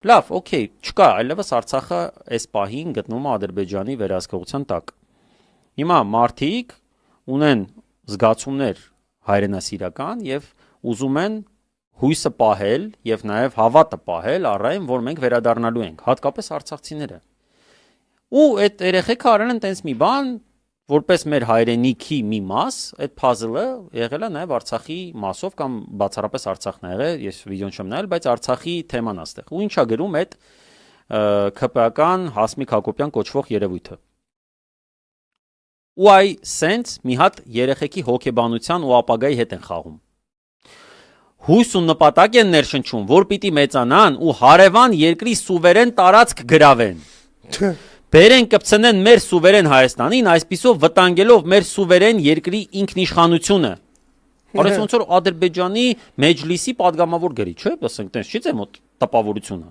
Լավ, օքեյ, չկա, այլևս Արցախը այս պահին գտնվում է Ադրբեջանի վերահսկողության տակ։ Հիմա մարդիկ ունեն զգացումներ հայրենասիրական եւ ուզում են հույսը պահել եւ նաեւ հավատը պահել առայն, որ մենք վերադառնալու ենք, հատկապես արցախցիները։ Ու այդ երեխեքը արել են տենց մի բան, որպես մեր հայրենիքի մի մաս, այդ puzzle-ը եղել է նաեւ Արցախի մասով կամ բացառապես Արցախն է եղել, ես վիդեոն չեմ նայել, բայց Արցախի թեման է ստեղ։ Ու ինչա գրում այդ ԿՊԱ-կան Հասմիկ Հակոբյան կոչվող երևույթը։ Ու այ սենց մի հատ երեխեքի հոգեբանության ու ապագայի հետ են խաղում։ Հույս ու նպատակ են ներշնչում, որ պիտի մեծանան ու հարևան երկրի սուվերեն տարածք գրավեն։ Բերեն կպցնեն մեր սուվերեն Հայաստանին, այսպիսով վտանգելով մեր սուվերեն երկրի ինքնիշխանությունը։ Արես ոնց որ Ադրբեջանի մեջլիսի падգամավոր գրի, չէ՞, ասենք տենց չի ձեր մոտ տպավորությունը։